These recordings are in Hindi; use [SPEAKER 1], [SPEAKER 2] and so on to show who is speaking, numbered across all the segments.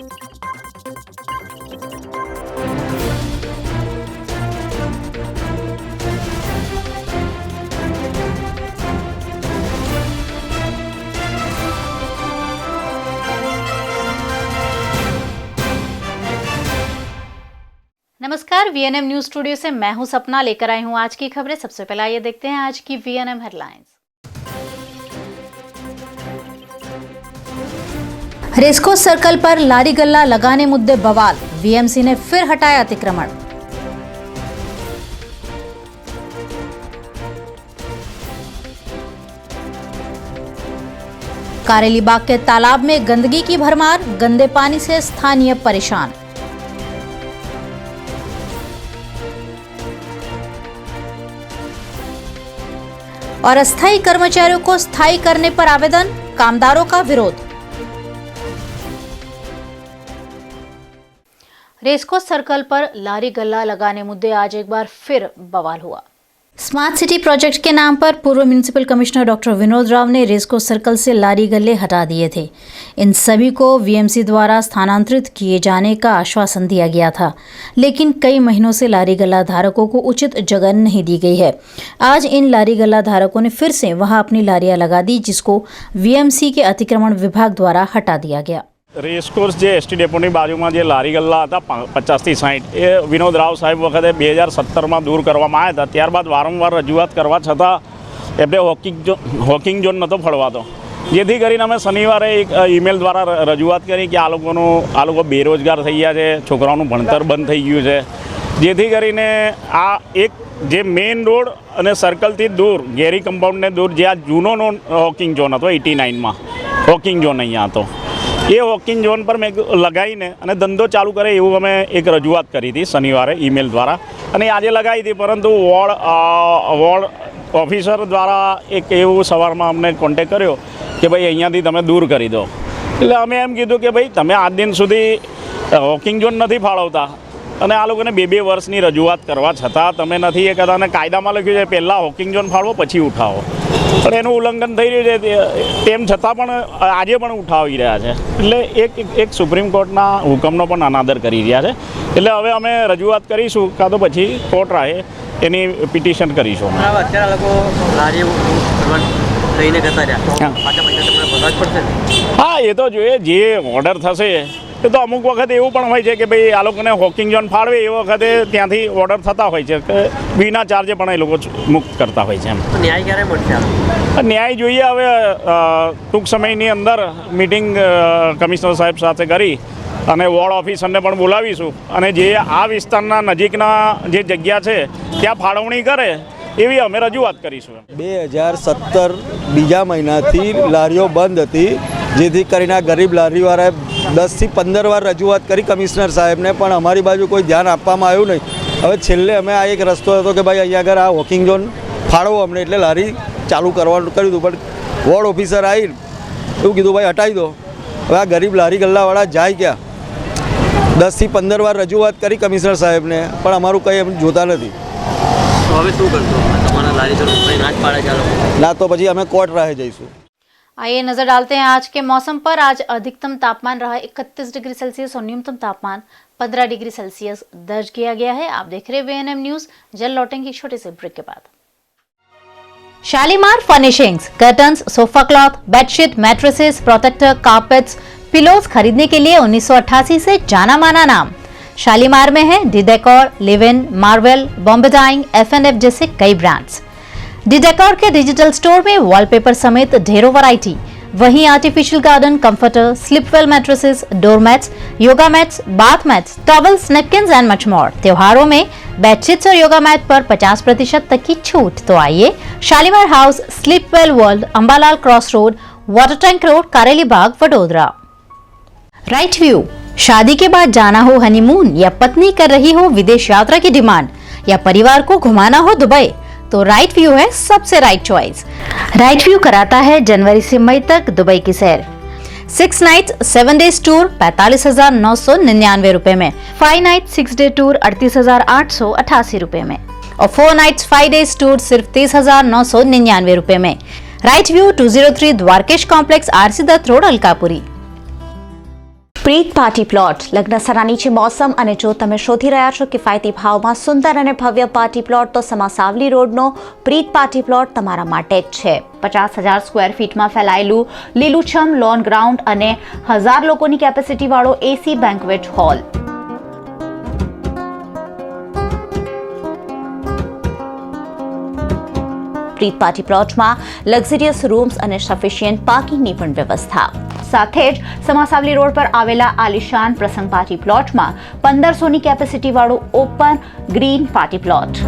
[SPEAKER 1] नमस्कार, वीएनएम न्यूज स्टूडियो से मैं हूं सपना, लेकर आई हूं आज की खबरें। सबसे पहले ये देखते हैं आज की वीएनएम हेडलाइंस। रेसकोर्स सर्कल पर लारी गल्ला लगाने मुद्दे बवाल, वीएमसी ने फिर हटाया अतिक्रमण। कारेली बाग के तालाब में गंदगी की भरमार, गंदे पानी से स्थानीय परेशान। और अस्थायी कर्मचारियों को स्थायी करने पर आवेदन, कामदारों का विरोध। रेसकोर्स सर्कल पर लारी गल्ला लगाने मुद्दे आज एक बार फिर बवाल हुआ। स्मार्ट सिटी प्रोजेक्ट के नाम पर पूर्व municipal commissioner doctor Vinod Rao ने रेसकोर्स सर्कल से लारी गल्ले हटा दिए थे। इन सभी को वीएमसी द्वारा स्थानांतरित किए जाने का आश्वासन दिया गया था, लेकिन कई महीनों से लारी गल्ला धारकों को उचित जगह नहीं दी गई है। आज इन लारी गल्ला धारकों ने फिर से वहां अपनी लारियां लगा दी, जिसको वीएमसी के अतिक्रमण विभाग द्वारा हटा दिया गया।
[SPEAKER 2] રેસકોર્સ જે એસટી ડેપોની બાજુમાં જે લારી ગલ્લા હતા 50થી 60 એ વિનોદ રાવ સાહેબ વખતે 2017માં દૂર કરવામાં આવ્યા હતા। ત્યારબાદ વારંવાર રજૂઆત કરવા છતાં એમને હોકિંગ ઝોન નહોતો ફળવાતો, જેથી કરીને અમે શનિવારે એક ઈમેલ દ્વારા રજૂઆત કરી કે આ લોકો બેરોજગાર થઈ ગયા છે, છોકરાઓનું ભણતર બંધ થઈ ગયું છે, જેથી કરીને આ એક જે મેઇન રોડ અને સર્કલથી દૂર ગેરી કમ્પાઉન્ડને દૂર જે આ જૂનો હોકિંગ ઝોન હતો 89માં હોકિંગ ઝોન અહીંયા હતો, એ વોકિંગ ઝોન પર મેં લગાવીને અને ધંધો ચાલુ કરે એવું અમે એક રજૂઆત કરી હતી શનિવારે ઈમેલ દ્વારા, અને આજે લગાવી હતી, પરંતુ વોર્ડ ઓફિસર દ્વારા એક એવું સવારમાં અમને કોન્ટેક્ટ કર્યો કે ભાઈ અહીંયાથી તમે દૂર કરી દો। એટલે અમે એમ કીધું કે ભાઈ તમે આજ દિન સુધી વોકિંગ ઝોન નથી ફાળવતા અને આ લોકોને 2 વર્ષની રજૂઆત કરવા છતાં તમે નથી એ કરતા, અને કાયદામાં લખ્યું છે પહેલાં વોકિંગ ઝોન ફાળવો પછી ઉઠાવો, પણ એનું ઉલ્લંઘન થઈ રહ્યું છે, તેમ છતાં પણ આજે પણ ઉઠાવી રહ્યા છે। એટલે એક સુપ્રીમ કોર્ટના હુકમનો પણ અનાદર કરી રહ્યા છે। એટલે હવે અમે રજૂઆત કરીશું, કાં તો પછી કોર્ટ રાહે એની પિટિશન કરીશું।
[SPEAKER 3] અત્યારે લોકો લારી લઈને જતા રહ્યા, પાછા પૈસા તમને ભરવા જ પડશે ને?
[SPEAKER 2] હા, એ તો જોઈએ, જે ઓર્ડર થશે એ તો અમુક વખત એવું પણ હોય છે કે ભાઈ આ લોકોને હોકિંગ ઝોન ફાળવે એ વખતે ત્યાંથી ઓર્ડર થતા હોય છે કે વિના ચાર્જે પણ એ લોકો મુક્ત કરતા હોય છે। એમ
[SPEAKER 3] ન્યાય ક્યારે મળશે?
[SPEAKER 2] ન્યાય જોઈએ હવે ટૂંક સમયની અંદર મિટિંગ કમિશનર સાહેબ સાથે કરી અને વોર્ડ ઓફિસરને પણ બોલાવીશું, અને જે આ વિસ્તારના નજીકના જે જગ્યા છે ત્યાં ફાળવણી કરે એવી અમે રજૂઆત કરીશું।
[SPEAKER 4] 2017 બીજા મહિનાથી લારીઓ બંધ હતી, જેથી કરીને આ ગરીબ લારીવાળાએ 10 થી 15 વાર રજૂઆત કરી કમિશનર સાહેબને, પણ અમારી બાજુ કોઈ ધ્યાન આપવામાં આવ્યું નહીં। હવે છેલ્લે અમે આ એક રસ્તો હતો કે ભાઈ અહીંયા આગળ આ વોકિંગ ઝોન ફાળવો અમને, એટલે લારી ચાલુ કરવાનું કર્યું હતું, પણ વોર્ડ ઓફિસર આવી એવું કીધું ભાઈ હટાવી દો। હવે આ ગરીબ લારી ગલ્લાવાળા જાય ક્યાં? 10 થી 15 વાર રજૂઆત કરી કમિશનર સાહેબને, પણ અમારું કંઈ એમ જોતા નથી।
[SPEAKER 3] તો હવે શું કરશો? તમારા લારી ઝોન ના જ પાડે ચાલો,
[SPEAKER 4] ના તો પછી અમે કોર્ટ રાહે જઈશું।
[SPEAKER 1] आइए नजर डालते हैं आज के मौसम पर। आज अधिकतम तापमान रहा 31 डिग्री सेल्सियस और न्यूनतम तापमान 15 डिग्री सेल्सियस दर्ज किया गया है। आप देख रहे हैं वीएनएम न्यूज। जल्द लौटेंगे छोटे से ब्रेक के बाद। Shalimar furnishings, curtains, sofa cloth, bedsheet, mattresses, protector, carpets, pillows खरीदने के लिए 1988 से जाना माना नाम शालीमार में है। D decor, live in, Marvel, Bombay dyeing, F&F जैसे कई ब्रांड्स। डी डेकोर के डिजिटल स्टोर में वॉलपेपर समेत ढेरों वैरायटी। वहीं artificial garden, comforter, Slipwell mattresses, doormats, yoga mats, bath mats, towels, napkins and much more. त्योहारों में बेडशीट्स और योगा मैट पर 50% तक की छूट। तो आइए Shalimar house, Slipwell world, Ambalal cross road, water tank road, Kareli Baug, Vadodara. Right view, शादी के बाद जाना हो हनीमून, या पत्नी कर रही हो विदेश यात्रा की डिमांड, या परिवार को घुमाना हो दुबई, तो राइट व्यू है सबसे राइट चॉइस। राइट व्यू कराता है जनवरी से मई तक दुबई की सैर। 6 नाइट्स 7 डेज टूर 45,999 रुपए में, 5 नाइट 6 डे टूर 38,888 रुपए में, और 4 नाइट्स 5 डेज टूर सिर्फ 30,999 रुपए में। Right view 203 Dwarkesh complex, RC Dutt road, Alkapuri.
[SPEAKER 5] Preet party plot લગ્ન સરાની મોસમ અને જો તમે શોધી રહ્યા છો કિફાયતી ભાવમાં સુંદર અને ભવ્ય પાર્ટી પ્લોટ તો સમાસાવલી રોડનો પ્રીત પાર્ટી પ્લોટ તમારા માટે જ છે 50,000 સ્ક્વેર ફીટમાં ફેલાયેલું લીલુંછમ લોન ગ્રાઉન્ડ અને 1000 લોકોની કેપેસિટી વાળો એસી બેન્ક્વેટ હોલ. પ્રીત પાર્ટી પ્લોટમાં લક્ઝરિયસ રૂમ્સ અને સફિશિયન્ટ પાર્કિંગની પણ વ્યવસ્થા. સાથે જ સમાસાવલી રોડ પર આવેલા આલિશાન પ્રસંગ પાર્ટી પ્લોટમાં 1500ની કેપેસિટી વાળું ઓપન ગ્રીન પાર્ટી પ્લોટ.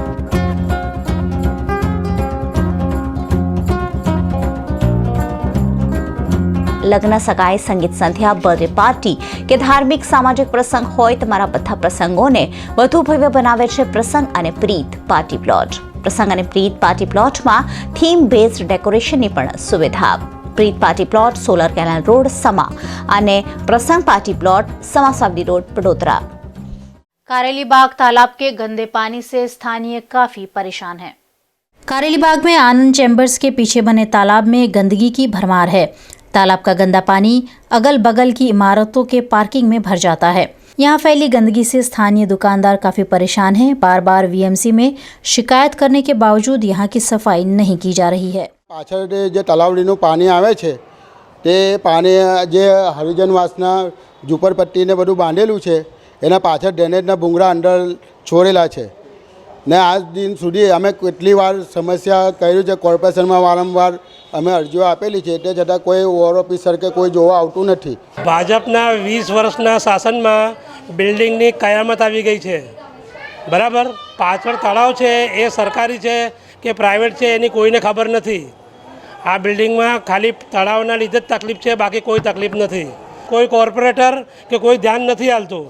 [SPEAKER 5] લગ્ન, સગાઈ, સંગીત સંધ્યા, બર્થડે પાર્ટી કે ધાર્મિક સામાજિક પ્રસંગ હોય, તમારા બધા પ્રસંગોને વધુ ભવ્ય બનાવે છે પ્રસંગ અને પ્રીત પાર્ટી પ્લોટ. પ્રસંગ અને પ્રીત પાર્ટી પ્લોટમાં થીમ બેઝડ ડેકોરેશનની પણ સુવિધા. Preet party plot solar canal road Sama અને Prasang party plot Sama Savli road Vadodara.
[SPEAKER 1] Kareli Baug तालाब के गंदे पानी से स्थानीय काफी परेशान हैं. कारेली बाग में आनंद चैम्बर्स के पीछे बने तालाब में गंदगी की भरमार है. तालाब का गंदा पानी अगल बगल की इमारतों के पार्किंग में भर जाता है. यहाँ फैली गंदगी से स्थानीय दुकानदार काफ़ी परेशान हैं. बार बार वीएमसी में शिकायत करने के बावजूद यहाँ की सफाई नहीं की जा रही है.
[SPEAKER 6] પાછળ જે તલાવડીનું પાણી આવે છે તે પાણી જે હરિજનવાસના ઝૂંપડપટ્ટીને બધું બાંધેલું છે એના પાછળ ડ્રેનેજના ભૂંગળા અંદર છોડેલા છે ને આજ દિન સુધી અમે કેટલી વાર સમસ્યા કર્યું છે. કોર્પોરેશનમાં વારંવાર અમે અરજીઓ આપેલી છે તે છતાં કોઈ ઓવર ઓફિસર કે કોઈ જોવા આવતું નથી.
[SPEAKER 7] ભાજપના 20 વર્ષના શાસનમાં બિલ્ડિંગની કયામત આવી ગઈ છે. બરાબર, પાછળ તળાવ છે એ સરકારી છે કે પ્રાઇવેટ છે એની કોઈને ખબર નથી. આ બિલ્ડિંગમાં ખાલી તળાવના લીધે જ તકલીફ છે, બાકી કોઈ તકલીફ નથી. કોઈ કોર્પોરેટર કે કોઈ ધ્યાન નથી આલતું.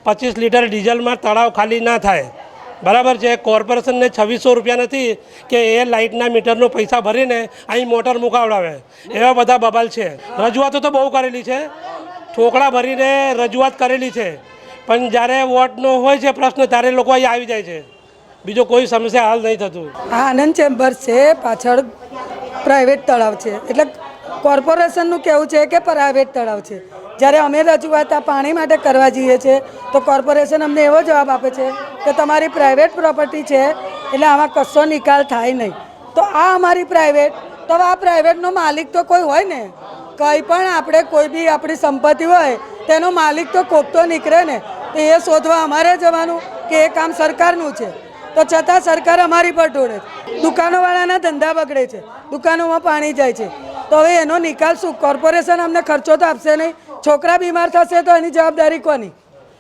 [SPEAKER 7] 25 લીટર ડીઝલમાં તળાવ ખાલી ના થાય. બરાબર છે, કોર્પોરેશનને 2600 રૂપિયા નથી કે એ લાઇટના મીટરનો પૈસા ભરીને અહીં મોટર મુકાવડાવે. એવા બધા બબાલ છે. રજૂઆતો તો બહુ કરેલી છે, ઠોકળા ભરીને રજૂઆત કરેલી છે, પણ જ્યારે વોટનો હોય છે પ્રશ્ન ત્યારે લોકો અહીં આવી જાય છે. બીજો કોઈ સમસ્યા હાલ નહીં થતું.
[SPEAKER 8] આ આનંદ ચેમ્બર્સ છે, પાછળ પ્રાઇવેટ તળાવ છે, એટલે કોર્પોરેશનનું કહેવું છે કે પ્રાઇવેટ તળાવ છે. જ્યારે અમે રજૂઆત આ પાણી માટે કરવા જઈએ છીએ તો કોર્પોરેશન અમને એવો જવાબ આપે છે કે તમારી પ્રાઇવેટ પ્રોપર્ટી છે એટલે આમાં કશો નિકાલ થાય નહીં. તો આ અમારી પ્રાઇવેટ, તો આ પ્રાઇવેટનો માલિક તો કોઈ હોય ને, કંઈ પણ આપણે કોઈ બી આપણી સંપત્તિ હોય તેનો માલિક તો કોક તો નીકળે ને. તો એ શોધવા અમારે જવાનું કે એ કામ સરકારનું છે, તો છતાં સરકાર અમારી પર ઢોળે. દુકાનોવાળાના ધંધા બગડે છે, દુકાનોમાં પાણી જાય છે, તો હવે એનો નિકાલ શું? કોર્પોરેશન અમને ખર્ચો તો આપશે નહીં, છોકરા બીમાર થશે તો એની જવાબદારી કોની?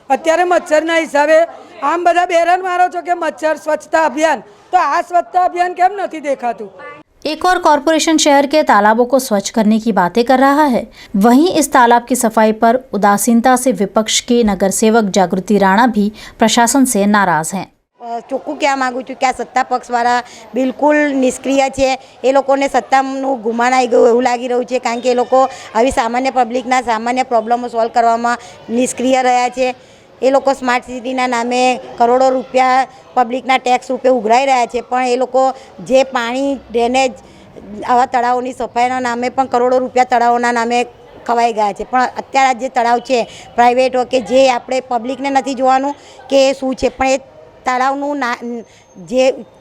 [SPEAKER 8] અત્યારે મચ્છરના હિસાબે આમ બધા બેરન મારો છો કે મચ્છર સ્વચ્છતા અભિયાન, તો આ સ્વચ્છતા અભિયાન કેમ નથી દેખાતું?
[SPEAKER 1] एक और कॉरपोरेशन शहर के तालाबों को स्वच्छ करने की बातें कर रहा है, वहीं इस तालाब की सफाई पर उदासीनता से विपक्ष के नगर सेवक जागृति राणा भी प्रशासन से नाराज हैं.
[SPEAKER 9] ચોખ્ખું કહેવા માગું છું કે આ સત્તા પક્ષવાળા બિલકુલ નિષ્ક્રિય છે. એ લોકોને સત્તાનું ગુમાન આવી ગયું એવું લાગી રહ્યું છે, કારણ કે એ લોકો આવી સામાન્ય પબ્લિકના સામાન્ય પ્રોબ્લેમો સોલ્વ કરવામાં નિષ્ક્રિય રહ્યા છે. એ લોકો સ્માર્ટ સિટીના નામે કરોડો રૂપિયા પબ્લિકના ટેક્સ રૂપે ઉઘરાઈ રહ્યા છે, પણ એ લોકો જે પાણી ડ્રેનેજ આવા તળાવોની સફાઈના નામે પણ કરોડો રૂપિયા તળાવોના નામે ખવાઈ ગયા છે. પણ અત્યારે જે તળાવ છે પ્રાઇવેટ હોય કે જે આપણે પબ્લિકને નથી જોવાનું કે શું છે, પણ એ તળાવનું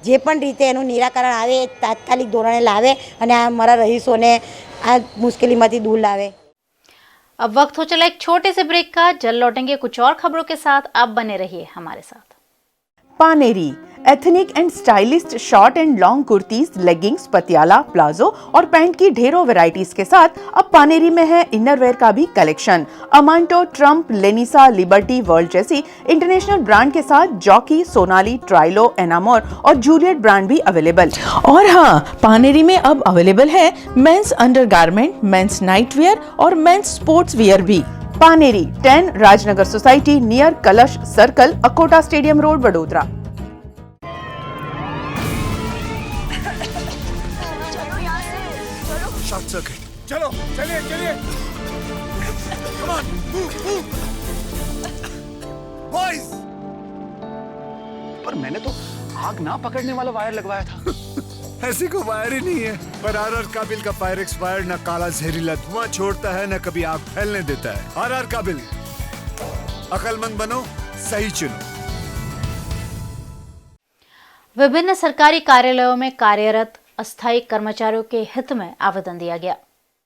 [SPEAKER 9] જે પણ રીતે એનું નિરાકરણ આવે એ તાત્કાલિક ધોરણે લાવે અને આ અમારા રહીશોને આ મુશ્કેલીમાંથી दूर लावे.
[SPEAKER 1] अब वक्त हो चला एक छोटे से ब्रेक का. जल्द लौटेंगे कुछ और खबरों के साथ. आप बने रहिए हमारे साथ.
[SPEAKER 10] Paneri ethnic and stylist short and long kurtis, leggings, Patiala, palazzo और पैंट की ढेरों वैरायटीज के साथ अब पानेरी में है इनरवेयर का भी collection. Amante, Triumph, Lenisa, Liberty, world जैसी इंटरनेशनल ब्रांड के साथ जॉकी, सोनाली, ट्राइलो, एनामोर और जूलियट ब्रांड भी अवेलेबल.
[SPEAKER 11] और हाँ, पानेरी में अब अवेलेबल है men's undergarment, men's night wear और मेंस स्पोर्ट्स वियर भी.
[SPEAKER 10] Paneri 10 Rajnagar society near Kalash circle, Akota stadium road, Vadodara.
[SPEAKER 12] चलो चलिए चलिए, कम ऑन बॉयज.
[SPEAKER 13] पर मैंने तो आग ना पकड़ने वाला वायर लगवाया था.
[SPEAKER 12] ऐसी कोई वायर ही नहीं है. पर आर काबिल का फायर एक्सपायर्ड, न काला जहरीला धुआं छोड़ता है, न कभी आग फैलने देता है. आर काबिल अकलमंद बनो, सही चुनो।
[SPEAKER 1] विभिन्न सरकारी कार्यालयों में कार्यरत अस्थायी कर्मचारियों के हित में आवेदन दिया गया।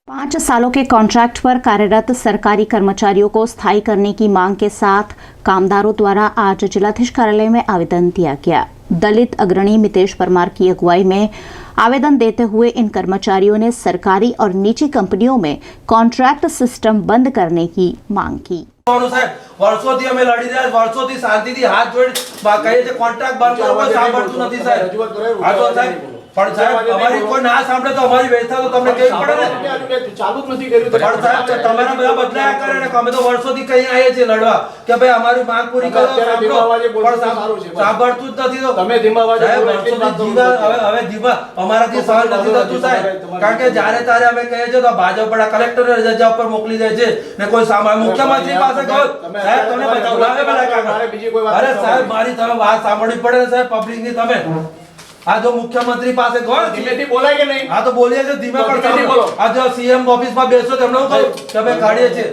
[SPEAKER 5] 5 सालों के कॉन्ट्रैक्ट पर कार्यरत सरकारी कर्मचारियों को स्थायी करने की मांग के साथ कामदारों द्वारा आज जिलाधीश कार्यालय में आवेदन दिया गया। दलित अग्रणी मितेश परमार की अगुवाई में आवेदन देते हुए इन कर्मचारियों ने सरकारी और निजी कंपनियों में कॉन्ट्रैक्ट सिस्टम बंद करने की मांग की।
[SPEAKER 3] વર્ષોથી અમે લડી રહ્યા, વર્ષોથી શાંતિથી હાથ જોડી કહીએ છે કોન્ટ્રાક્ટ બંધ કરો, કોઈ સાંભળતું નથી સાહેબ। હા તો સાહેબ, પણ સાહેબ અમારી કોઈ ના સાંભળે તો અમારી વ્યવસ્થા તો તમને કેવી પડે ને, ચાલુ જ નથી કર્યું। પણ સાહેબ તમારા બધા બદલાયા કરે ને અમે તો વર્ષોથી કઈ આવીએ છીએ લડવા કે ભાઈ અમારી માંગ પૂરી કરો, સાંભળો, પણ સાંભળતું જ નથી। તો તમે ધીમા અવાજે હવે ધીમા અમારાથી સહન નથી થતું સાહેબ, કારણ કે જ્યારે તારે અમે કહીએ છીએ તો ભાજપ વડા કલેક્ટરે રજા ઉપર મોકલી દે છે ને કોઈ મુખ્યમંત્રી પાસે ગયો સાહેબ તમને બોલાવે પેલા કાકા। અરે સાહેબ મારી તમે વાત સાંભળવી પડે ને સાહેબ પબ્લિકની। તમે આ જો મુખ્યમંત્રી પાસે ગયો ધીમેથી બોલાય કે નહીં? હા તો બોલીએ છે ધીમે, પણ બોલો। આ જો સીએમ ऑफिस में બેસો તો એમને કહું કે અમે કાઢીએ છીએ।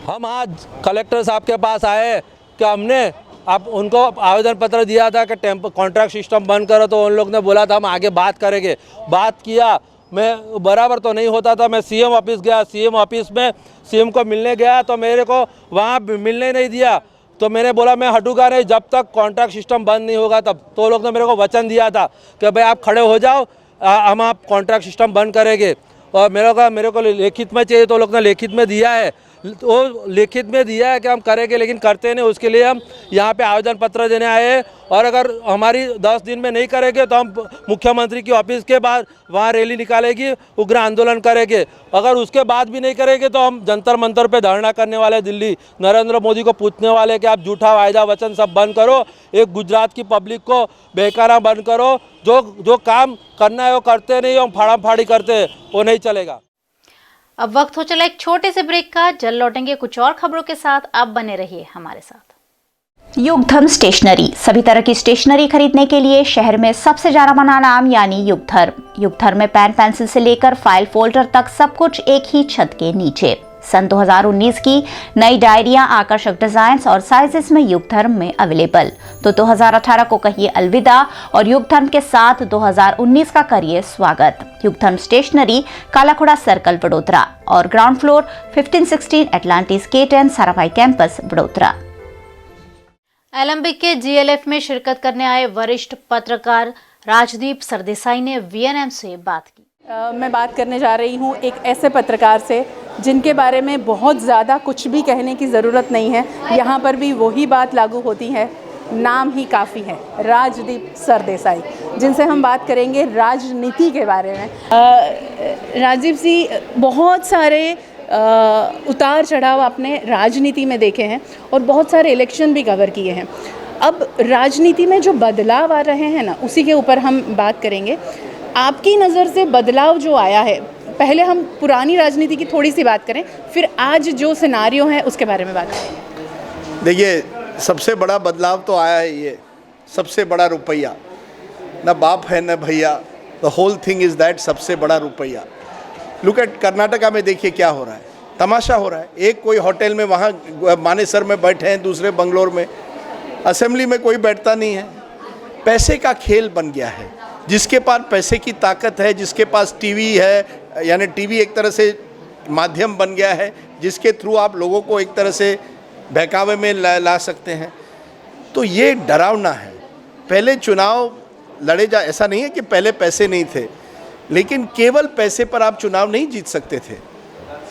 [SPEAKER 14] हम आज कलेक्टर साहब के पास आए कि हमने आप उनको आवेदन पत्र दिया था कि कॉन्ट्रैक्ट सिस्टम बंद करो, तो उन लोग ने बोला था हम आगे बात करेंगे। बात किया, मैं बराबर तो नहीं होता था। मैं सीएम ऑफिस गया, सीएम ऑफिस में सीएम को मिलने गया तो मेरे को वहाँ मिलने नहीं दिया। तो मैंने बोला मैं हटूंगा नहीं जब तक कॉन्ट्रैक्ट सिस्टम बंद नहीं होगा तब। तो लोग ने मेरे को वचन दिया था कि भाई आप खड़े हो जाओ, हम आप कॉन्ट्रैक्ट सिस्टम बंद करेंगे। और मेरे को लिखित में चाहिए, तो लोग ने लिखित में दिया है। वो लिखित में दिया है कि हम करेंगे, लेकिन करते नहीं। उसके लिए हम यहाँ पे आवेदन पत्र देने आए हैं। और अगर हमारी 10 दिन में नहीं करेंगे तो हम मुख्यमंत्री की ऑफिस के बाद वहाँ रैली निकालेगी, उग्र आंदोलन करेंगे। अगर उसके बाद भी नहीं करेंगे तो हम जंतर मंतर पे धरना करने वाले दिल्ली। नरेंद्र मोदी को पूछने वाले कि आप झूठा वायदा वचन सब बंद करो, एक गुजरात की पब्लिक को बहकाना बंद करो। जो काम करना है वो करते नहीं, हम फाड़ा फाड़ी करते हैं, वो नहीं चलेगा।
[SPEAKER 1] अब वक्त हो चला एक छोटे से ब्रेक का। जल्द लौटेंगे कुछ और खबरों के साथ, आप बने रहिए हमारे साथ।
[SPEAKER 5] युगधर्म स्टेशनरी, सभी तरह की स्टेशनरी खरीदने के लिए शहर में सबसे जाना माना नाम यानी युगधर्म। युगधर्म में पेन पेंसिल से लेकर फाइल फोल्डर तक सब कुछ एक ही छत के नीचे। सन 2019 की नई डायरियां आकर्षक डिजाइन्स और साइजेस में युगधर्म में अवेलेबल। तो 2018 को कहिए अलविदा और युगधर्म के साथ 2019 का करिए स्वागत। युगधर्म स्टेशनरी, कालाखोड़ा सर्कल, वडोदरा और ground floor 1516 Atlantis K10 Sarabhai campus, Vadodara.
[SPEAKER 1] Alembic के जीएलएफ में शिरकत करने आए वरिष्ठ पत्रकार राजदीप सरदेसाई ने वीएनएम से बात की।
[SPEAKER 10] मैं बात करने जा रही हूँ एक ऐसे पत्रकार से जिनके बारे में बहुत ज़्यादा कुछ भी कहने की ज़रूरत नहीं है। यहाँ पर भी वही बात लागू होती है, नाम ही काफ़ी है, राजदीप सरदेसाई, जिनसे हम बात करेंगे राजनीति के बारे में। राजदीप जी, बहुत सारे उतार चढ़ाव आपने राजनीति में देखे हैं और बहुत सारे इलेक्शन भी कवर किए हैं। अब राजनीति में जो बदलाव आ रहे हैं ना, उसी के ऊपर हम बात करेंगे। आपकी नज़र से बदलाव जो आया है, पहले हम पुरानी राजनीति की थोड़ी सी बात करें, फिर आज जो सिनारियो है उसके बारे में बात करें।
[SPEAKER 15] देखिए, सबसे बड़ा बदलाव तो आया है, ये सबसे बड़ा रुपया, ना बाप है ना भैया, the whole thing is that, सबसे बड़ा रुपया। लुक एट कर्नाटका में, देखिए क्या हो रहा है, तमाशा हो रहा है। एक कोई होटल में वहाँ मानेसर में बैठे हैं, दूसरे बंगलोर में, असेंबली में कोई बैठता नहीं है। पैसे का खेल बन गया है। जिसके पास पैसे की ताकत है, जिसके पास टीवी है, यानी टीवी एक तरह से माध्यम बन गया है जिसके थ्रू आप लोगों को एक तरह से बहकावे में ला सकते हैं, तो ये डरावना है। पहले चुनाव लड़े जा, ऐसा नहीं है कि पहले पैसे नहीं थे, लेकिन केवल पैसे पर आप चुनाव नहीं जीत सकते थे।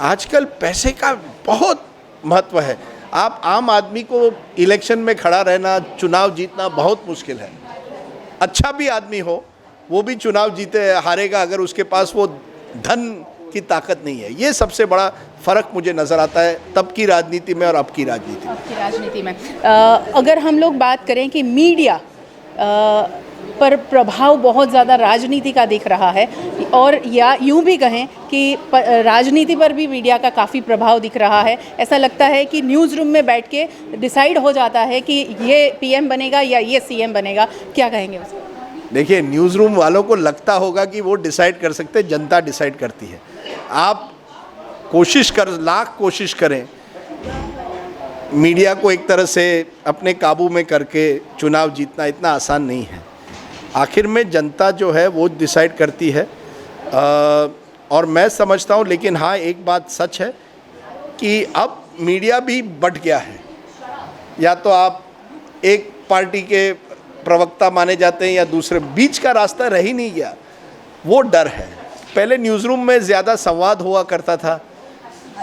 [SPEAKER 15] आजकल पैसे का बहुत महत्व है। आप आम आदमी को इलेक्शन में खड़ा रहना, चुनाव जीतना बहुत मुश्किल है। अच्छा भी आदमी हो, वो भी चुनाव जीते हारेगा अगर उसके पास वो धन की ताकत नहीं है। ये सबसे बड़ा फ़र्क मुझे नज़र आता है तब की राजनीति में और अब की राजनीति में।
[SPEAKER 10] अगर हम लोग बात करें कि मीडिया पर प्रभाव बहुत ज़्यादा राजनीति का दिख रहा है, और या यूँ भी कहें कि राजनीति पर भी मीडिया का काफ़ी प्रभाव दिख रहा है। ऐसा लगता है कि न्यूज़ रूम में बैठ के डिसाइड हो जाता है कि ये पीएम बनेगा या ये सीएम बनेगा। क्या कहेंगे उसको?
[SPEAKER 15] देखिए, न्यूज़ रूम वालों को लगता होगा कि वो डिसाइड कर सकते, जनता डिसाइड करती है। आप लाख कोशिश करें, मीडिया को एक तरह से अपने काबू में करके चुनाव जीतना इतना आसान नहीं है। आखिर में जनता जो है वो डिसाइड करती है और मैं समझता हूँ, लेकिन हाँ एक बात सच है कि अब मीडिया भी बढ़ गया है। या तो आप एक पार्टी के प्रवक्ता माने जाते हैं या दूसरे, बीच का रास्ता रह ही नहीं गया। वो डर है। पहले न्यूज़ रूम में ज़्यादा संवाद हुआ करता था,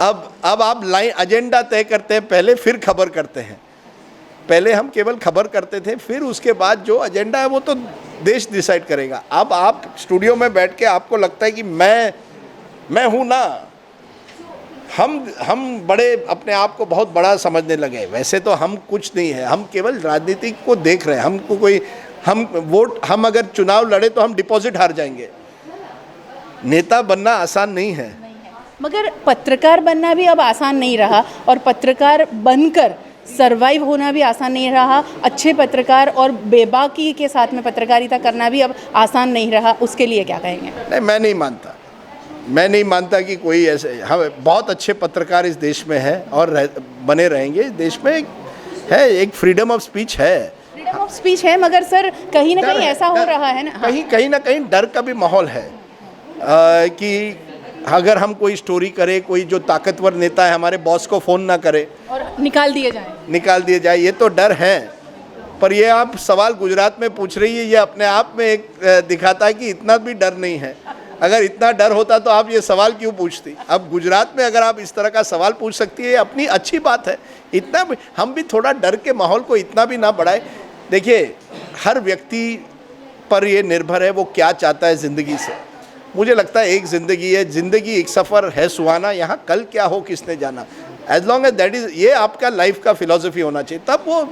[SPEAKER 15] अब आप लाइन एजेंडा तय करते हैं पहले, फिर खबर करते हैं। पहले हम केवल खबर करते थे, फिर उसके बाद जो एजेंडा है वो तो देश डिसाइड करेगा। अब आप स्टूडियो में बैठ के आपको लगता है कि मैं हूँ ना, हम बड़े अपने आप को बहुत बड़ा समझने लगे। वैसे तो हम कुछ नहीं है, हम केवल राजनीति को देख रहे हैं। हमको कोई हम अगर चुनाव लड़े तो हम डिपॉजिट हार जाएंगे। नेता बनना आसान नहीं है।
[SPEAKER 10] मगर पत्रकार बनना भी अब आसान नहीं रहा, और पत्रकार बनकर सरवाइव होना भी आसान नहीं रहा। अच्छे पत्रकार और बेबाकी के साथ में पत्रकारिता करना भी अब आसान नहीं रहा। उसके लिए क्या कहेंगे?
[SPEAKER 15] नहीं, मैं नहीं मानता कि कोई ऐसे, हम बहुत अच्छे पत्रकार इस देश में हैं और बने रहेंगे। इस देश में है एक फ्रीडम ऑफ स्पीच है।
[SPEAKER 10] फ्रीडम ऑफ स्पीच है, मगर सर कहीं ना कहीं ऐसा हो रहा है ना,
[SPEAKER 15] कहीं ना कहीं डर का भी माहौल है कि अगर हम कोई स्टोरी करें, कोई जो ताकतवर नेता है हमारे बॉस को फ़ोन ना करे
[SPEAKER 10] और निकाल दिए जाए, ये
[SPEAKER 15] तो डर है। पर ये आप सवाल गुजरात में पूछ रही है, ये अपने आप में एक दिखाता है कि इतना भी डर नहीं है। अगर इतना डर होता तो आप ये सवाल क्यों पूछती? अब गुजरात में अगर आप इस तरह का सवाल पूछ सकती है, अपनी अच्छी बात है। इतना भी हम भी थोड़ा डर के माहौल को इतना भी ना बढ़ाए। देखिए, हर व्यक्ति पर ये निर्भर है वो क्या चाहता है ज़िंदगी से। मुझे लगता है एक ज़िंदगी है, ज़िंदगी एक सफ़र है सुहाना, यहाँ कल क्या हो किसने जाना। As long as that is, ये आपका लाइफ का फिलॉसफी होना चाहिए। तब वो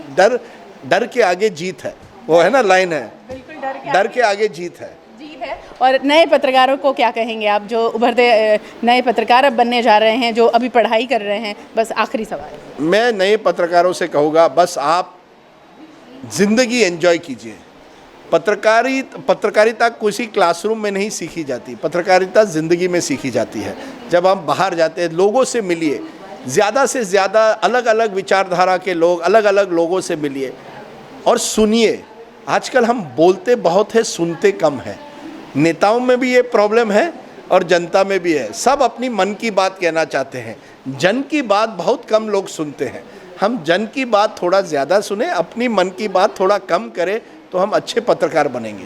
[SPEAKER 15] डर के आगे जीत है, वो है ना लाइन है, डर के आगे जीत है।
[SPEAKER 10] और नए पत्रकारों को क्या कहेंगे आप, जो उभरते नए पत्रकार अब बनने जा रहे हैं, जो अभी पढ़ाई कर रहे हैं? बस आखिरी सवाल
[SPEAKER 15] मैं नए पत्रकारों से कहूँगा, बस आप ज़िंदगी एंजॉय कीजिए। पत्रकारिता किसी क्लासरूम में नहीं सीखी जाती, पत्रकारिता ज़िंदगी में सीखी जाती है। जब हम बाहर जाते हैं, लोगों से मिलिए, ज़्यादा से ज़्यादा अलग अलग विचारधारा के लोग, अलग अलग लोगों से मिलिए और सुनिए। आजकल हम बोलते बहुत है, सुनते कम है। नेताओं में भी ये प्रॉब्लम है और जनता में भी है। सब अपनी मन की बात कहना चाहते हैं, जन की बात बहुत कम लोग सुनते हैं। हम जन की बात थोड़ा ज़्यादा सुने, अपनी मन की बात थोड़ा कम करें, तो हम अच्छे पत्रकार बनेंगे।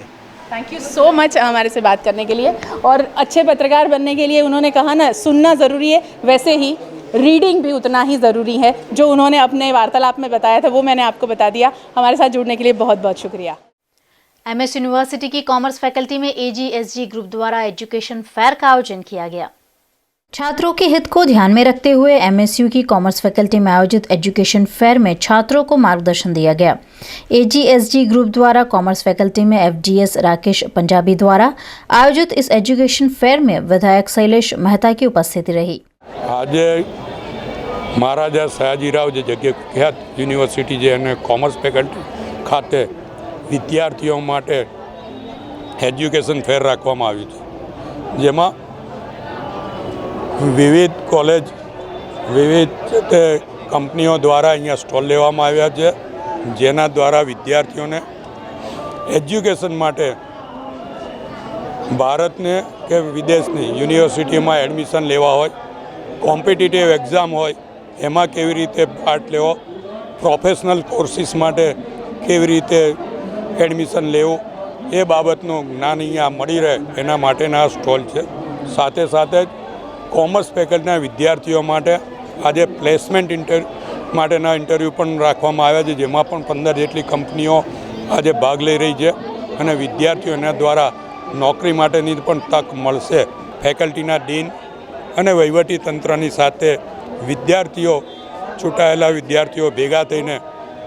[SPEAKER 10] थैंक यू सो मच हमारे से बात करने के लिए। और अच्छे पत्रकार बनने के लिए उन्होंने कहा ना, सुनना ज़रूरी है, वैसे ही रीडिंग भी उतना ही ज़रूरी है। जो उन्होंने अपने वार्तालाप में बताया था वो मैंने आपको बता दिया। हमारे साथ जुड़ने के लिए बहुत बहुत शुक्रिया।
[SPEAKER 1] एमएस यूनिवर्सिटी की कॉमर्स फैकल्टी में एजीएसजी ग्रुप द्वारा एजुकेशन फेयर का आयोजन किया गया। छात्रों के हित को ध्यान में रखते हुए एमएसयू की कॉमर्स फैकल्टी में आयोजित एजुकेशन फेयर में छात्रों को मार्गदर्शन दिया गया। एजीएसजी ग्रुप द्वारा कॉमर्स फैकल्टी में एफडीएस राकेश पंजाबी द्वारा आयोजित इस एजुकेशन फेयर में विधायक शैलेश मेहता की उपस्थिति रही।
[SPEAKER 16] आज महाराजा सयाजीराव जे जगह ख्यात यूनिवर्सिटी जे अने कॉमर्स फैकल्टी खाते विद्यार्थीओ माटे एज्युकेशन फेर राखवामां आव्युं छे, जेमां विविध कॉलेज, विविध कंपनीओ द्वारा अहींया स्टॉल लेवामां आव्या छे, जेना द्वारा विद्यार्थीओने एज्युकेशन माटे भारतने के विदेशनी यूनिवर्सिटीमां एडमिशन लेवा होय, कॉम्पिटिटिव एक्जाम होय एमां केवी रीते पार्ट लेवो, प्रोफेशनल कोर्सिस माटे केवी रीते एडमिशन लेवुं, ए बाबतનું જ્ઞાન અહીંયા મળી રહે એના માટેના સ્ટોલ છે। સાથે સાથે કોમર્સ ફેકલ્ટીના વિદ્યાર્થીઓ માટે આજે પ્લેસમેન્ટ માટેના ઇન્ટરવ્યૂ પણ રાખવામાં આવ્યા છે, જેમાં પણ 15 જેટલી કંપનીઓ આજે ભાગ લઈ રહી છે અને વિદ્યાર્થીઓના દ્વારા નોકરી માટેની પણ તક મળશે। ફેકલ્ટીના ડીન અને વહીવટી તંત્રની સાથે વિદ્યાર્થીઓ, ચૂંટાયેલા વિદ્યાર્થીઓ ભેગા થઈને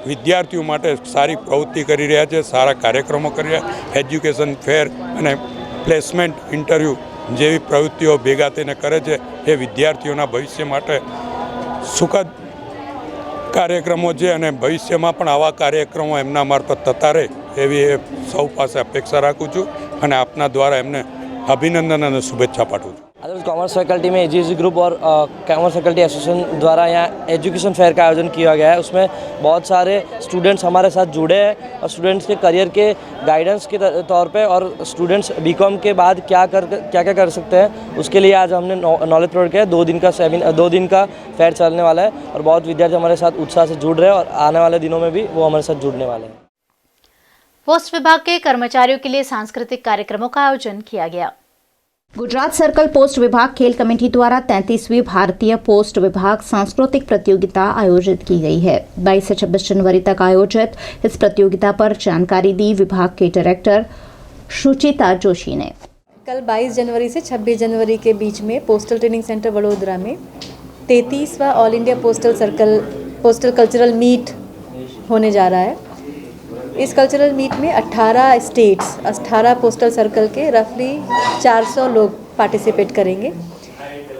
[SPEAKER 16] विद्यार्थियों माटे सारी प्रवृत्ति करी रह्या छे, सारा कार्यक्रमों कर रह्या। एज्युकेशन फेर अने प्लेसमेंट इंटरव्यू जेवी प्रवृत्तिओ भेगा थईने करे छे ए विद्यार्थीओना भविष्य माटे सुखद कार्यक्रमों छे अने भविष्यमां पण आवा कार्यक्रमों एमना मार्फत थता रहे एवी सौ पासे अपेक्षा राखुं छुं अने आपना द्वारा एमने अभिनंदन अने शुभेच्छा पाठवुं छुं।
[SPEAKER 17] अदर कॉमर्स फैकल्टी में एजीएसजी ग्रुप और कॉमर्स फैकल्टी एसोसिएशन द्वारा यहाँ एजुकेशन फेयर का आयोजन किया गया है। उसमें बहुत सारे स्टूडेंट्स हमारे साथ जुड़े हैं और स्टूडेंट्स के करियर के गाइडेंस के तौर पे और स्टूडेंट्स बीकॉम के बाद क्या कर सकते हैं उसके लिए आज हमने नॉलेज प्रोवाइड किया है। 2 दिन का फेयर चलने वाला है और बहुत विद्यार्थी हमारे साथ उत्साह से जुड़ रहे हैं और आने वाले दिनों में भी वो हमारे साथ जुड़ने वाले हैं।
[SPEAKER 1] पोस्ट विभाग के कर्मचारियों के लिए सांस्कृतिक कार्यक्रमों का आयोजन किया गया।
[SPEAKER 5] गुजरात सर्कल पोस्ट विभाग खेल कमेटी द्वारा 33वीं भारतीय पोस्ट विभाग सांस्कृतिक प्रतियोगिता आयोजित की गई है। 22 से 26 जनवरी तक आयोजित इस प्रतियोगिता पर जानकारी दी विभाग के डायरेक्टर सुचिता जोशी ने।
[SPEAKER 18] कल 22 जनवरी से 26 जनवरी के बीच में पोस्टल ट्रेनिंग सेंटर वडोदरा में 33वां all India postal cultural meet होने जा रहा है। इस कल्चरल मीट में 18 स्टेट्स 18 पोस्टल सर्कल के रफली 400 लोग पार्टिसिपेट करेंगे।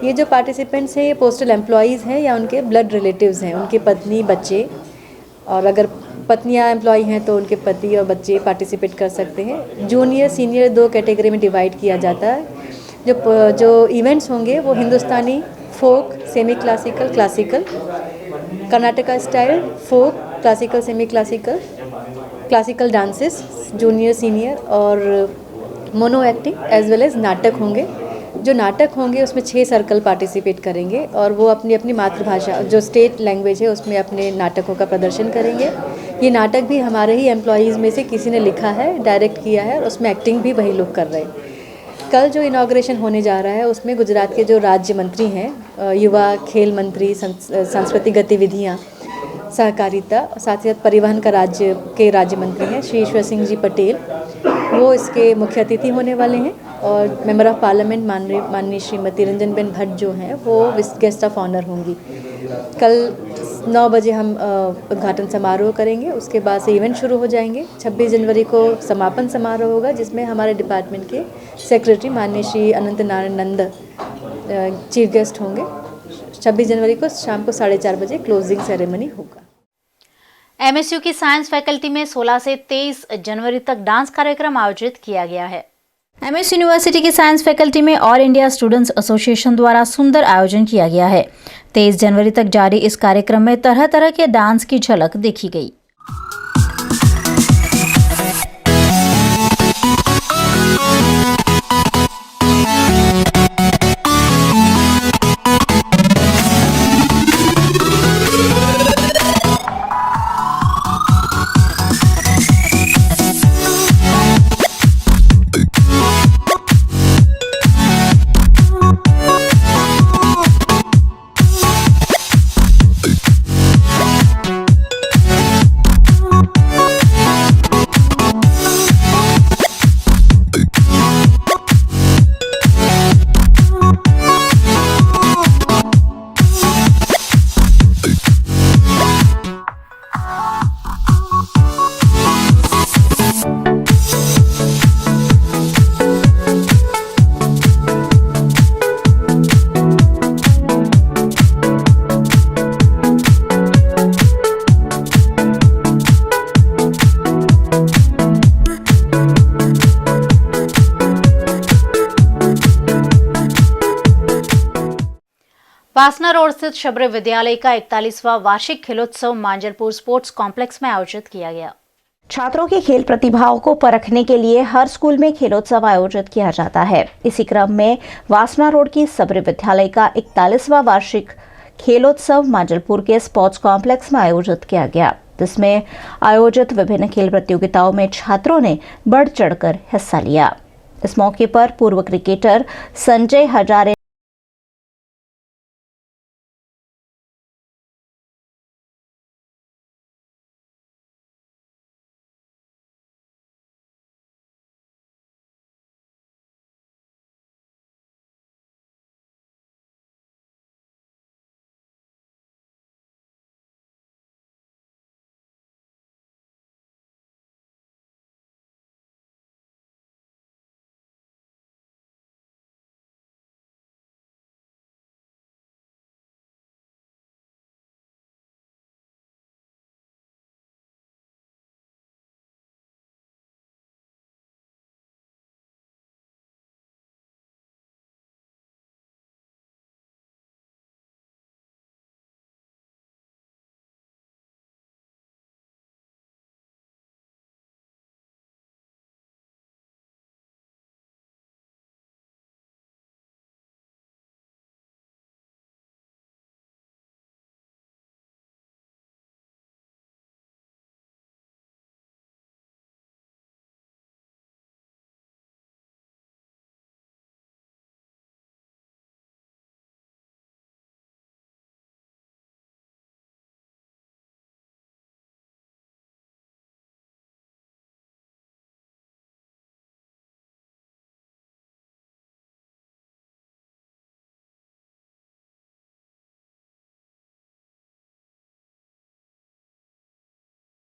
[SPEAKER 18] ये जो पार्टिसिपेंट्स हैं ये पोस्टल एम्प्लॉयज़ हैं या उनके ब्लड रिलेटिव्स हैं, उनके पत्नी बच्चे, और अगर पत्नियां एम्प्लॉय हैं तो उनके पति और बच्चे पार्टिसिपेट कर सकते हैं। जूनियर सीनियर 2 कैटेगरी में डिवाइड किया जाता है। जो इवेंट्स होंगे वो Hindustani folk, semi classical, classical, Karnataka style, folk, classical, semi classical, classical dances, junior senior और mono acting as well as नाटक होंगे। जो नाटक होंगे उसमें 6 सर्कल पार्टिसिपेट करेंगे और वो अपनी अपनी मातृभाषा जो स्टेट लैंग्वेज है उसमें अपने नाटकों का प्रदर्शन करेंगे। ये नाटक भी हमारे ही एम्प्लॉयज़ में से किसी ने लिखा है, डायरेक्ट किया है और उसमें एक्टिंग भी वही लोग कर रहे हैं। कल जो इनॉग्रेशन होने जा रहा है उसमें गुजरात के जो राज्य मंत्री हैं, युवा खेल मंत्री, सांस्कृतिक गतिविधियाँ, सहकारिता, साथ ही साथ परिवहन का राज्य मंत्री हैं श्री ईश्वर सिंह जी पटेल, वो इसके मुख्य अतिथि होने वाले हैं। और मेंबर ऑफ पार्लियामेंट माननीय श्रीमती रंजनबेन भट्ट जो हैं वो गेस्ट ऑफ ऑनर होंगी। कल 9 बजे हम उद्घाटन समारोह करेंगे, उसके बाद से इवेंट शुरू हो जाएंगे। 26 जनवरी को समापन समारोह होगा जिसमें हमारे डिपार्टमेंट के सेक्रेटरी माननीय श्री अनंत नारायण नंद चीफ गेस्ट होंगे। 26 जनवरी को शाम को 4:30 बजे क्लोजिंग सेरेमनी होगा।
[SPEAKER 1] एमएसयू की साइंस फैकल्टी में 16 से 23 जनवरी तक डांस कार्यक्रम आयोजित किया गया है। एमएस यूनिवर्सिटी की साइंस फैकल्टी में ऑल इंडिया स्टूडेंट्स एसोसिएशन द्वारा सुंदर आयोजन किया गया है। 23 जनवरी तक जारी इस कार्यक्रम में तरह तरह के डांस की झलक देखी गई। वासना रोड स्थित शबरी विद्यालय का 41वां वार्षिक खेलोत्सव मांजलपुर स्पोर्ट्स कॉम्प्लेक्स में आयोजित किया गया।
[SPEAKER 5] छात्रों की खेल प्रतिभाओं को परखने के लिए हर स्कूल में खेलोत्सव आयोजित किया जाता है। इसी क्रम में वासना रोड की शबरी विद्यालय का 41वां वार्षिक खेलोत्सव मांजलपुर के स्पोर्ट्स कॉम्प्लेक्स में आयोजित किया गया, जिसमें आयोजित विभिन्न खेल प्रतियोगिताओं में छात्रों ने बढ़ चढ़कर हिस्सा लिया। इस मौके पर पूर्व क्रिकेटर संजय हजारे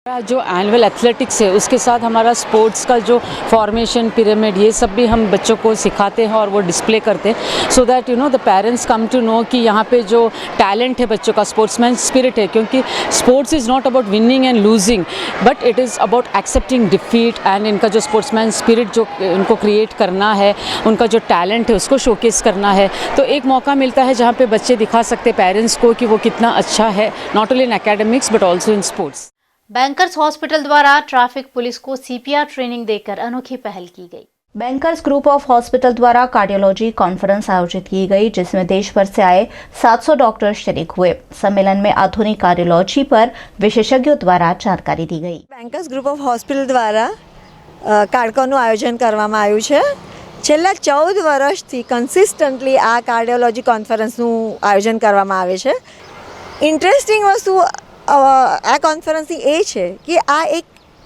[SPEAKER 19] जो एनुअल एथलेटिक्स है उसके साथ हमारा स्पोर्ट्स का जो फॉर्मेशन पिरामिड ये सब भी हम बच्चों को सिखाते हैं और वो डिस्प्ले करते हैं so that the parents come to know कि यहाँ पे जो टैलेंट है बच्चों का स्पोर्ट्समैन स्पिरिट है क्योंकि sports is not about winning and losing but it is about accepting defeat and इनका जो स्पोर्ट्समैन स्पिरिट जो इनको क्रिएट करना है उनका जो टैलेंट है उसको शोकेस करना है तो एक मौका मिलता है जहाँ पे बच्चे दिखा सकते पेरेंट्स को कि वो कितना अच्छा है not only in academics but also in sports.
[SPEAKER 1] Bankers hospital द्वारा ट्रैफिक पुलिस को सीपीआर ट्रेनिंग देकर अनोखी पहल की गई।
[SPEAKER 5] बैंकर्स ग्रुप ऑफ हॉस्पिटल द्वारा कार्डियोलॉजी कॉन्फ्रेंस आयोजित की गई जिसमें देश भर से आए 700 डॉक्टर शरीक हुए। सम्मेलन में आधुनिक कार्डियोलॉजी पर विशेषज्ञों द्वारा जानकारी दी गई।
[SPEAKER 20] बैंकर्स ग्रुप ऑफ हॉस्पिटल द्वारा કાર્યક્રમનું આયોજન કરવામાં આવ્યું છે। છેલ્લા 14 વર્ષથી કન્સિસ્ટન્ટલી આ કાર્ડિયોલોજી કોન્ફરન્સનું આયોજન કરવામાં આવે છે। ઇન્ટરેસ્ટિંગ વસ્તુ આ કોન્ફરન્સની એ છે કે આ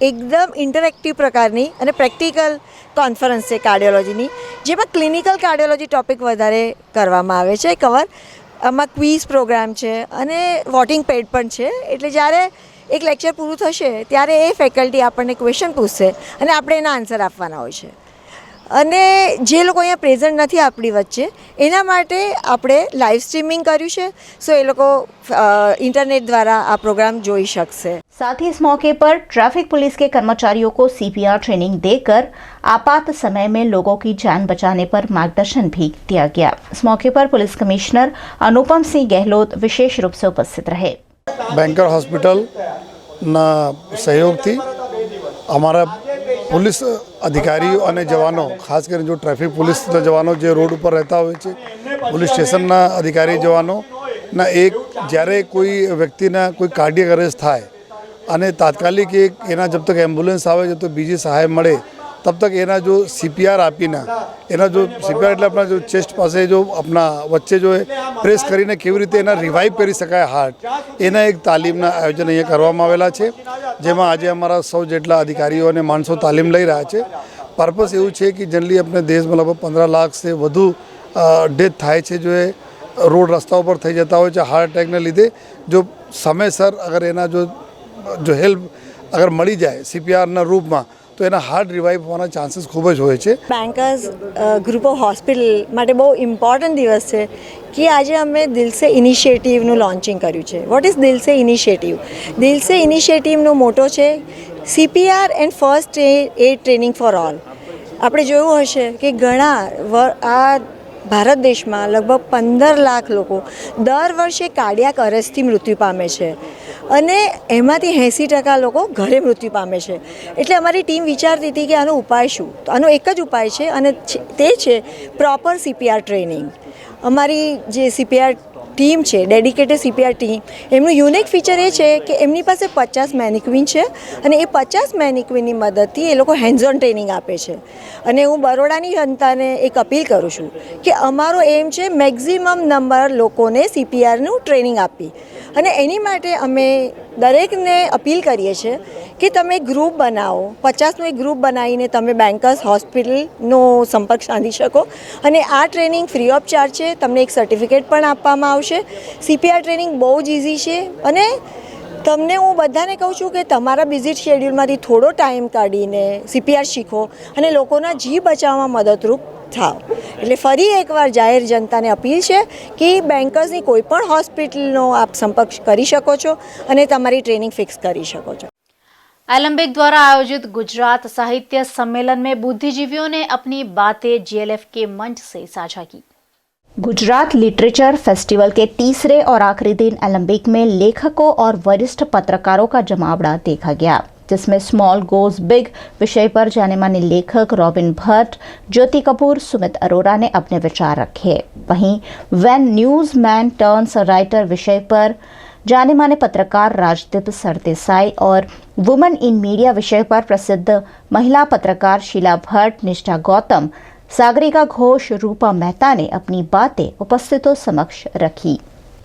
[SPEAKER 20] એકદમ ઇન્ટરેક્ટિવ પ્રકારની અને પ્રેક્ટિકલ કોન્ફરન્સ છે કાર્ડિયોલોજીની જેમાં ક્લિનિકલ કાર્ડિયોલોજી ટોપિક વધારે કરવામાં આવે છે કવર। આમાં ક્વિઝ પ્રોગ્રામ છે અને વોટિંગ પેડ પણ છે એટલે જ્યારે એક લેક્ચર પૂરું થશે ત્યારે એ ફેકલ્ટી આપણને ક્વેશ્ચન પૂછશે અને આપણે એના આન્સર આપવાના હોય છે અને જે લોકો અહીંયા પ્રેઝન્ટ નથી આપણી વચ્ચે એના માટે આપણે લાઈવ સ્ટ્રીમિંગ કર્યું છે સો એ લોકો ઇન્ટરનેટ દ્વારા આ પ્રોગ્રામ જોઈ શકશે।
[SPEAKER 5] साथ ही इस मौके पर ट्रैफिक पुलिस के कर्मचारियों को सीपीआर ट्रेनिंग देकर आपात समय में लोगों की जान बचाने पर मार्गदर्शन भी दिया गया। इस मौके पर पुलिस कमिश्नर अनुपम सिंह गहलोत विशेष रूप से उपस्थित रहे।
[SPEAKER 21] बैंकर हॉस्पिટલના સહયોગથી અમારા પોલીસ અધિકારીઓ અને જવાનો ખાસ કરીને જો ટ્રાફિક પોલીસના જવાનો જે રોડ ઉપર રહેતા હોય છે પોલીસ સ્ટેશનના અધિકારી જવાનોના એક જ્યારે કોઈ વ્યક્તિના કોઈ કાર્ડિયક અરેસ્ટ થાય અને તાત્કાલિક એના જબ તક એમ્બ્યુલન્સ આવે છે તો બીજી સહાય મળે तब तक एना जो सीपीआर आपीना एना जो सीपीआर એટલે આપણા જો ચેસ્ટ પાસે જો આપણા વચ્ચે જો પ્રેસ કરીને કેવી રીતે એના રિવાઇવ કરી શકાય હાર્ટ એના એક તાલીમના આયોજન અહીંયા કરવામાં આવેલા છે જેમાં આજે અમારા સૌ જેટલા અધિકારીઓ અને માણસો તાલીમ લઈ રહ્યા છે। પર્પસ એવું છે કે જનરલી આપણે દેશમાં લગભગ 15 લાખ से વધુ ડેથ થાય છે જો રોડ રસ્તા ઉપર થઈ જતા હોય છે હાર્ટ એટેકને લીધે જો સમયસર અગર એના જો હેલ્પ અગર મળી જાય सीपीआरના રૂપમાં તો એના હાર્ટ રિવાઇવ હોવાના ચાન્સીસ ખૂબ જ હોય છે।
[SPEAKER 20] બેન્કર્સ ગ્રુપ ઓફ હોસ્પિટલ માટે બહુ ઇમ્પોર્ટન્ટ દિવસ છે કે આજે અમે દિલ સે ઇનિશિયેટિવનું લોન્ચિંગ કર્યું છે। વોટ ઇઝ દિલ સે ઇનિશિયેટિવ? દિલ સે ઇનિશિયેટિવનો મોટો છે CPR and first aid training for all. આપણે જોયું હશે કે ઘણા આ ભારત દેશમાં લગભગ 15 લાખ લોકો દર વર્ષે કાર્ડિયાક અરેસ્ટથી મૃત્યુ પામે છે અને એમાંથી 80% લોકો ઘરે મૃત્યુ પામે છે। એટલે અમારી ટીમ વિચારતી હતી કે આનો ઉપાય શું? તો આનો એક જ ઉપાય છે અને તે છે પ્રોપર CPR ટ્રેનિંગ। અમારી જે CPR ટીમ છે ડેડિકેટેડ CPR ટીમ એમનું યુનિક ફીચર એ છે કે એમની પાસે 50 મેનિક્વિન છે અને એ 50 મેનિક્વિનની મદદથી એ લોકો હેન્ડ્સ ઓન ટ્રેનિંગ આપે છે। અને હું બરોડાની જનતાને એક અપીલ કરું છું કે અમારો એમ છે મેક્ઝિમમ નંબર લોકોને CPRનું ટ્રેનિંગ આપી અને એની માટે અમે દરેકને અપીલ કરીએ છીએ કે તમે ગ્રુપ બનાવો 50નું એક ગ્રુપ બનાવીને તમે બેન્કર્સ હોસ્પિટલનો સંપર્ક સાધી શકો અને આ ટ્રેનિંગ ફ્રી ઓફ ચાર્જ છે। તમને એક સર્ટિફિકેટ પણ આપવામાં આવશે। CPR ટ્રેનિંગ બહુ જ ઇઝી છે અને તમને હું બધાને કહું છું કે તમારા બિઝી શેડ્યુલમાંથી થોડો ટાઈમ કાઢીને CPR શીખો અને લોકોના જીવ બચાવવામાં મદદરૂપ થાવ। એટલે ફરી એકવાર જાહેર જનતાને અપીલ છે કે બેન્કર્સની કોઈ પણ હોસ્પિટલનો આપ સંપર્ક કરી શકો છો અને તમારી ટ્રેનિંગ ફિક્સ કરી શકો છો।
[SPEAKER 1] एलम्बिक द्वारा आयोजित गुजरात साहित्य सम्मेलन में बुद्धिजीवियों ने अपनी बातें GLF के मंच से साझा की।
[SPEAKER 5] गुजरात लिटरेचर फेस्टिवल के तीसरे और आखिरी दिन एलम्बिक में लेखकों और वरिष्ठ पत्रकारों का जमावड़ा देखा गया जिसमें स्मॉल गोज बिग विषय पर जाने माने लेखक रॉबिन भट्ट, ज्योति कपूर, सुमित अरोरा ने अपने विचार रखे। वहीं when news man turns writer विषय पर जाने माने पत्रकार राजदीप सरदेसाई और वुमेन इन मीडिया विषय पर प्रसिद्ध महिला पत्रकार शीला भट्ट, निष्ठा गौतम, सागरिका घोष, रूपा मेहता ने अपनी बातें उपस्थितों समक्ष रखी।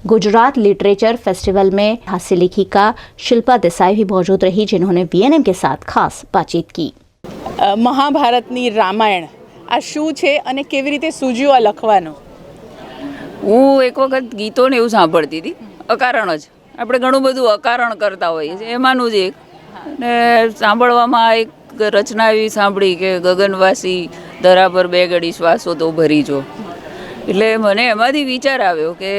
[SPEAKER 5] गुजरात लिटरेचर फेस्टिवल में हास्य लेखिका शिल्पा देसाई भी मौजूद रही जिन्होंने VNM के साथ खास बातचीत की।
[SPEAKER 11] મહાભારતની રામાયણ આ શું છે અને કેવી રીતે સૂઝ્યું આ લખવાનું?
[SPEAKER 22] હું એક વખત ગીતોને એવું સાંભળતી હતી અકારણ જ આપણે ઘણું બધું અકારણ કરતા હોઈએ છીએ એમાંનું જ એક ને સાંભળવામાં એક રચના એવી સાંભળી કે ગગનવાસી ધરા પર બે ઘડી શ્વાસો તો ભરી જો. એટલે મને એમાંથી વિચાર આવ્યો કે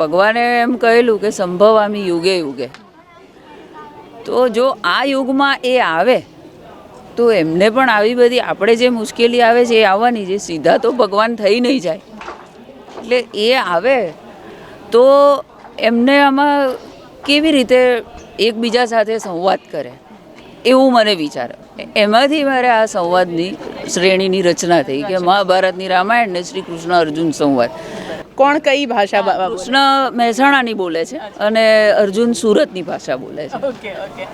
[SPEAKER 22] ભગવાને એમ કહેલું કે સંભવામી યુગે યુગે, તો જો આ યુગમાં એ આવે તો એમને પણ આવી બધી આપણે જે મુશ્કેલી આવે છે એ આવવાની છે. સીધા તો ભગવાન થઈ નહીં જાય, એટલે એ આવે તો એમને આમાં કેવી રીતે એકબીજા સાથે સંવાદ કરે એવું મને વિચાર. એમાંથી મારે આ સંવાદની શ્રેણીની રચના થઈ કે મહાભારતની રામાયણ ને શ્રી કૃષ્ણ અર્જુન સંવાદ.
[SPEAKER 10] કોણ કઈ ભાષા?
[SPEAKER 22] કૃષ્ણ મહેસાણાની બોલે છે અને અર્જુન સુરતની ભાષા બોલે છે.
[SPEAKER 10] Okay okay.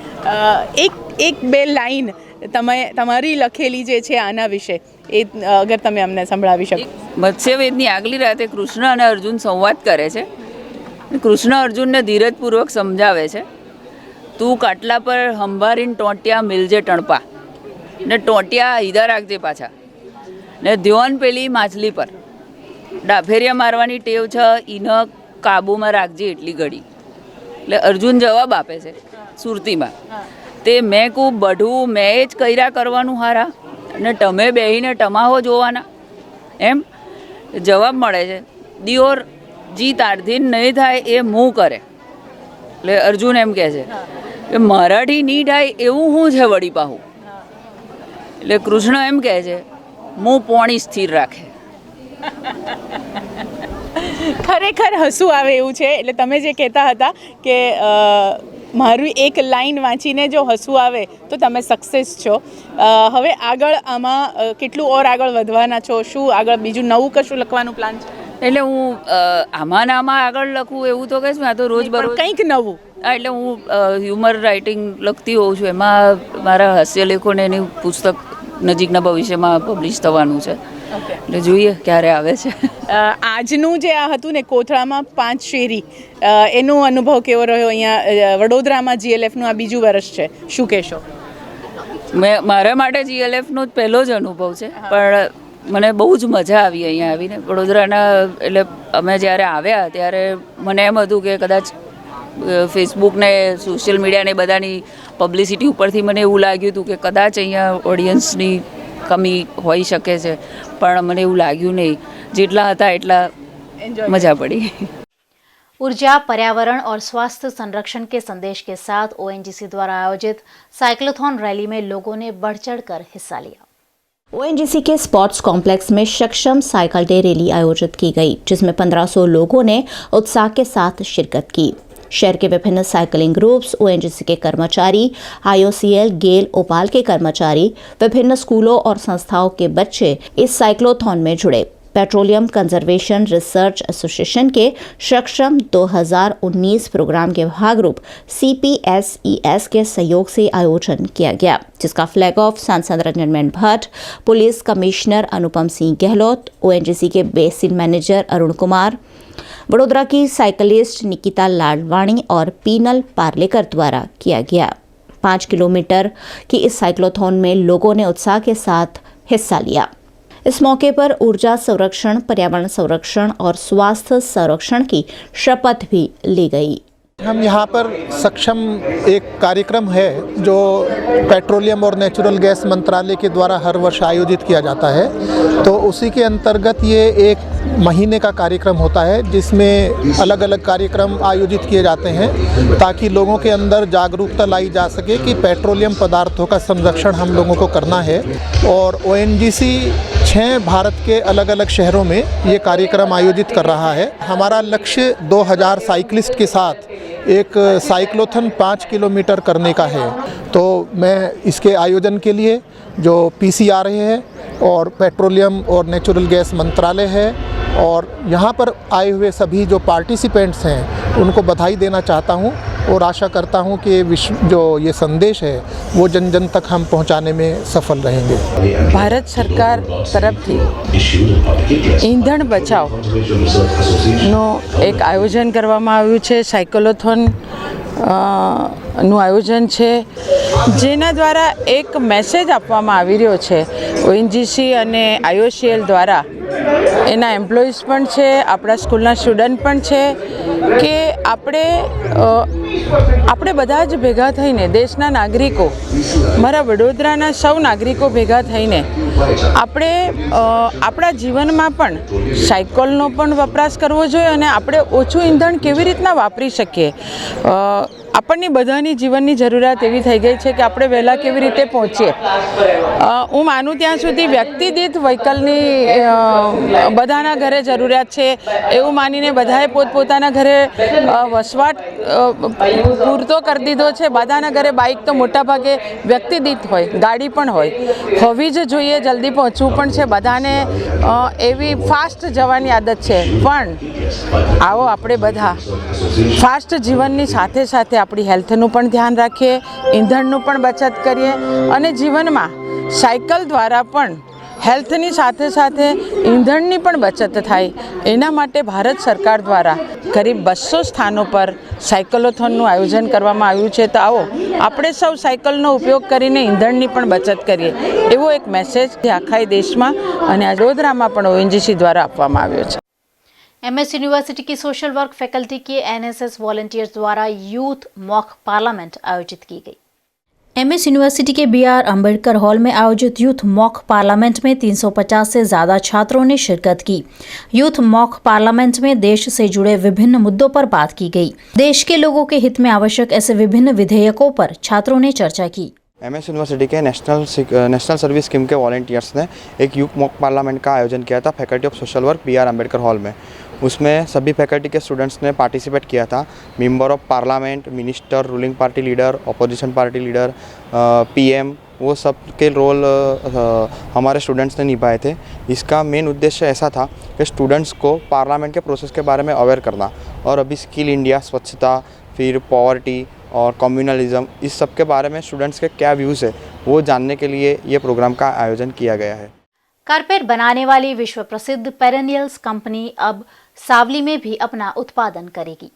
[SPEAKER 10] એક બે લાઈન તમારી લખેલી જે છે આના વિશે એ અગર તમે અમને સંભળાવી શકો.
[SPEAKER 22] મત્સ્યવેદની આગલી રાતે કૃષ્ણ અને અર્જુન સંવાદ કરે છે. કૃષ્ણ અર્જુનને ધીરજપૂર્વક સમજાવે છે, તું કાટલા પર હંભારીને ટોંટિયા મિલજે ટણપા, ને ટોંટિયા હીધા રાખજે પાછા, ને ધ્યોન પેલી માછલી પર ડાફેરિયા મારવાની ટેવ છે એને કાબૂમાં રાખજે એટલી ઘડી. એટલે અર્જુન જવાબ આપે છે સુરતીમાં, તે મેં કહું બઢું મેં જ કર્યા કરવાનું હારા અને તમે બેહીને ટમાહો જોવાના. એમ જવાબ મળે છે, દિયોર જી તારથી નહીં થાય એ મું કરે. એટલે અર્જુન એમ કહે છે કે મરાઠી નહીં થાય એવું હું છે વળી પાહું. એટલે કૃષ્ણ એમ કહે છે મું પોણી સ્થિર રાખે.
[SPEAKER 10] ખરેખર હસવું આવે એવું છે. એટલે તમે જે કહેતા હતા કે મારું એક લાઈન વાંચીને જો હસવું આવે તો તમે સક્સેસ છો. હવે આગળ આમાં કેટલું ઓર આગળ વધવાના છો? શું આગળ બીજું નવું કશું લખવાનું પ્લાન છે?
[SPEAKER 22] એટલે હું આમાં આગળ લખું એવું તો કહીશ, આ તો રોજબરોજ
[SPEAKER 10] કંઈક નવું.
[SPEAKER 22] એટલે હું હ્યુમર રાઇટિંગ લખતી હોઉં છું. એમાં મારા હાસ્યલેખોને એની પુસ્તક નજીકના ભવિષ્યમાં પબ્લિશ થવાનું છે. એટલે જોઈએ ક્યારે આવે છે.
[SPEAKER 10] આજનું જે આ હતું ને કોથળામાં 5 શેરી, એનો અનુભવ કેવો રહ્યો? અહીંયા વડોદરામાં GLFનું આ બીજું વર્ષ છે, શું કહેશો?
[SPEAKER 22] મારા માટે GLFનો જ પહેલો જ અનુભવ છે, પણ મને બહુ જ મજા આવી અહીંયા આવીને વડોદરાના. એટલે અમે જ્યારે આવ્યા ત્યારે મને એમ હતું કે કદાચ ફેસબુક ને સોશિયલ મીડિયા ને બધાની પબ્લિસિટી ઉપરથી મને એવું લાગ્યું હતું કે કદાચ અહીંયા ઓડિયન્સની કમી હોઈ શકે છે, પણ મને એવું લાગ્યું નહીં. જેટલા હતા એટલા मजा पड़ी।
[SPEAKER 1] ऊर्जा, पर्यावरण और स्वास्थ्य संरक्षण के संदेश के साथ ONGC द्वारा आयोजित साइक्लोथॉन रैली में लोगों ने बढ़ चढ़कर हिस्सा लिया।
[SPEAKER 5] ONGC के स्पोर्ट्स कॉम्प्लेक्स में सक्षम साइकिल डे रैली आयोजित की गई, जिसमें 1500 लोगों ने उत्साह के साथ शिरकत की। शहर के विभिन्न साइकिलिंग ग्रुप्स, ONGC के कर्मचारी, IOCL, गेल, ओपाल के कर्मचारी, विभिन्न स्कूलों और संस्थाओं के बच्चे इस साइक्लोथॉन में जुड़े। पेट्रोलियम कंजर्वेशन रिसर्च एसोसिएशन के सक्षम 2019 प्रोग्राम के भागरूप CPSES के सहयोग से आयोजन किया गया, जिसका फ्लैग ऑफ सांसद Ranjan Bhatt, police commissioner Anupam Singh Gehlot, ONGC के बेसिन मैनेजर अरुण कुमार, वडोदरा की साइकिलिस्ट निकिता लाडवाणी और पीनल पार्लेकर द्वारा किया गया। 5 किलोमीटर की इस साइक्लोथॉन में लोगों ने उत्साह के साथ हिस्सा लिया। इस मौके पर ऊर्जा संरक्षण, पर्यावरण संरक्षण और स्वास्थ्य संरक्षण की शपथ भी ली गई।
[SPEAKER 2] हम यहाँ पर सक्षम एक कार्यक्रम है जो पेट्रोलियम और नेचुरल गैस मंत्रालय के द्वारा हर वर्ष आयोजित किया जाता है, तो उसी के अंतर्गत ये एक महीने का कार्यक्रम होता है जिसमें अलग अलग कार्यक्रम आयोजित किए जाते हैं ताकि लोगों के अंदर जागरूकता लाई जा सके कि पेट्रोलियम पदार्थों का संरक्षण हम लोगों को करना है। और ONGC 6 भारत के अलग अलग शहरों में ये कार्यक्रम आयोजित कर रहा है। हमारा लक्ष्य 2000 साइकिलिस्ट के साथ एक साइक्लोथन 5 किलोमीटर करने का है। तो मैं इसके आयोजन के लिए जो PCRA है और पेट्रोलियम और नेचुरल गैस मंत्रालय है और यहाँ पर आए हुए सभी जो पार्टिसिपेंट्स हैं उनको बधाई देना चाहता हूँ और आशा करता हूँ कि जो ये संदेश है वो जन जन तक हम पहुँचाने में सफल रहेंगे।
[SPEAKER 11] भारत सरकार तरफथी ईंधण बचाव नो एक आयोजन करवामां आव्युं छे। साइक्लोथॉन નું આયોજન છે, જેના દ્વારા એક મેસેજ આપવામાં આવી રહ્યો છે ONGC અને IOCL દ્વારા એના એમ્પ્લોઈઝ પણ છે, આપણા સ્કૂલના સ્ટુડન્ટ પણ છે કે આપણે બધા જ ભેગા થઈને દેશના નાગરિકો, મારા વડોદરાના સૌ નાગરિકો ભેગા થઈને આપણે આપણા જીવનમાં પણ સાયકલનો પણ વપરાશ કરવો જોઈએ અને આપણે ઓછું ઈંધણ કેવી રીતના વાપરી શકીએ. આપણની બધાની જીવનની જરૂરિયાત એવી થઈ ગઈ છે કે આપણે વહેલા કેવી રીતે પહોંચીએ. હું માનું ત્યાં સુધી વ્યક્તિ દીઠ વ્હીકલની બધાના ઘરે જરૂરિયાત છે એવું માનીને બધાએ પોતપોતાના ઘરે વસવાટ પૂરતો કરી દીધો છે. બધાના ઘરે બાઇક તો મોટા ભાગે વ્યક્તિ દીઠ હોય, ગાડી પણ હોય, હોવી જ જોઈએ. જલ્દી પહોંચવું પણ છે બધાને, એવી ફાસ્ટ જવાની આદત છે. પણ આવો આપણે બધા ફાસ્ટ જીવનની સાથે સાથે આપણી હેલ્થનું પણ ધ્યાન રાખીએ, ઈંધણનું પણ બચત કરીએ અને જીવનમાં સાયકલ દ્વારા પણ હેલ્થની સાથે સાથે ઈંધણની પણ બચત થાય. એના માટે ભારત સરકાર દ્વારા કરીબ 200 સ્થાનો પર સાયકલોથોનનું આયોજન કરવામાં આવ્યું છે. તો આવો આપણે સૌ સાયકલનો ઉપયોગ કરીને ઈંધણની પણ બચત કરીએ, એવો એક મેસેજ આખા દેશમાં અને વડોદરામાં પણ ONGC द्वारा આપવામાં આવ્યો છે.
[SPEAKER 1] MS यूनिवर्सिटी की सोशल वर्क फैकल्टी के NSS वॉलंटियर्स द्वारा यूथ मॉक पार्लियामेंट आयोजित की गई. MS यूनिवर्सिटी के BR अम्बेडकर हॉल में आयोजित यूथ मॉक पार्लियामेंट में 350 से ज़्यादा छात्रों ने शिरकत की. यूथ मॉक पार्लियामेंट में देश से जुड़े विभिन्न मुद्दों पर बात की गई. देश के लोगों के हित में आवश्यक ऐसे विभिन्न विधेयकों पर छात्रों ने चर्चा की.
[SPEAKER 4] MS यूनिवर्सिटी के नेशनल सर्विस स्कीम के वॉलंटियर्स ने एक यूथ मॉक पार्लियामेंट का आयोजन किया था faculty of social work BR Ambedkar hall में. उसमें सभी फैकल्टी के स्टूडेंट्स ने पार्टिसिपेट किया था. Member of parliament, minister, ruling party leader, opposition party leader, PM, वो सब के रोल हमारे स्टूडेंट्स ने निभाए थे. इसका मेन उद्देश्य ऐसा था कि स्टूडेंट्स को पार्लियामेंट के प्रोसेस के बारे में अवेयर करना और अभी स्किल इंडिया, स्वच्छता, फिर पॉवर्टी और कम्युनलिज्म, इस सब के बारे में स्टूडेंट्स के क्या व्यूज़ है वो जानने के लिए ये प्रोग्राम का आयोजन किया गया है.
[SPEAKER 1] कारपेट बनाने वाली विश्व प्रसिद्ध पेरेनियल्स कंपनी अब सावली में भी अपना उत्पादन करेगी.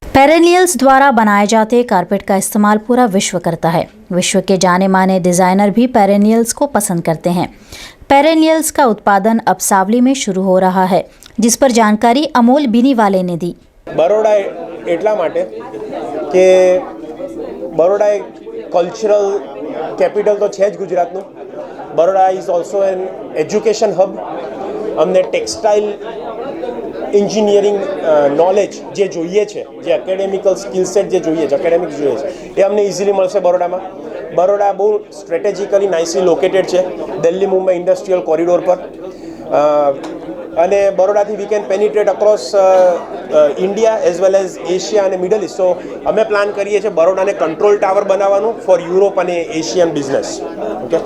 [SPEAKER 1] पेरेनियल्स द्वारा बनाए जाते कारपेट का इस्तेमाल पूरा विश्व करता है. विश्व के जाने माने डिजाइनर भी पेरेनियल्स को पसंद करते हैं. पेरेनियल्स का उत्पादन अब सावली में शुरू हो रहा है, जिस पर जानकारी अमोल बीनीवाले ने दी.
[SPEAKER 6] બરોડા એટલા માટે કે બરોડા એક કલ્ચરલ કેપિટલ તો છે જ ગુજરાતનું. Baroda is also an education hub. અમને ટેક્સટાઇલ એન્જિનિયરિંગ નોલેજ જે જોઈએ છે, જે એકેડેમિકલ સ્કિલ સેટ જે જોઈએ છે, એકેડેમિક્સ જોઈએ છે, એ અમને ઇઝીલી મળશે બરોડામાં. બરોડા બહુ સ્ટ્રેટેજિકલી નાઇસલી લોકેટેડ છે દિલ્હી મુંબઈ ઇન્ડસ્ટ્રીયલ કોરિડોર પર. અને બરોડાથી we can penetrate across India as well as Asia અને મિડલ ઇસ્ટ. સો અમે પ્લાન કરીએ છીએ બરોડાને કંટ્રોલ ટાવર બનાવવાનું ફોર યુરોપ અને Asian business. Okay,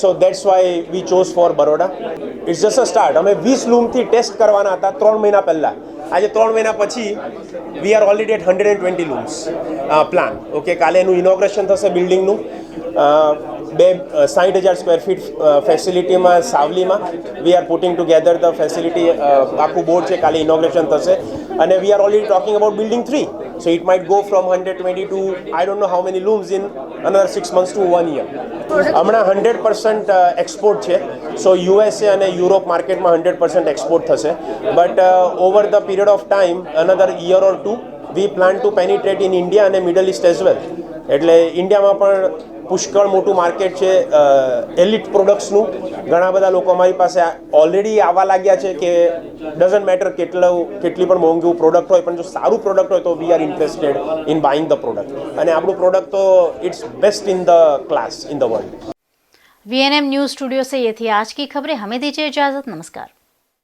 [SPEAKER 6] so that's why we chose for Baroda. It's just a start. અમે 20 લૂમથી ટેસ્ટ કરવાના હતા 3 મહિના પહેલાં. આજે 3 મહિના પછી we are already at 120 looms plan. Okay, કાલે એનું ઇનોગ્રેશન થશે બિલ્ડિંગનું. 60,000 સ્ક્વેર ફીટ ફેસિલિટીમાં સાવલીમાં we are putting together the facility. આખું બોર્ડ છે, કાલે ઇનોગ્રેશન થશે. અને we are already talking about building 3. So it might go from 120 to I don't know how many looms in another 6 months to 1 year. હમણાં 100% એક્સપોર્ટ છે. સો USA અને યુરોપ માર્કેટમાં 100% એક્સપોર્ટ થશે. But over the period of time another year or 2 we plan to penetrate in India અને મિડલ ઇસ્ટ એઝ વેલ. એટલે ઇન્ડિયામાં પણ પુષ્કળ મોટું માર્કેટ છે એલિટ પ્રોડક્ટ્સનું. ઘણા બધા લોકો અમારી પાસે ઓલરેડી આવવા લાગ્યા છે કે ડઝન્ટ મેટર કેટલી પણ મોંઘું પ્રોડક્ટ હોય, પણ જો સારું પ્રોડક્ટ હોય તો we are interested in buying the product. અને આપણું પ્રોડક્ટ તો it's best in the class in the world.
[SPEAKER 1] VNM news studio से ये थी आज की खबरें. हमें दीजिए इजाजत. नमस्कार.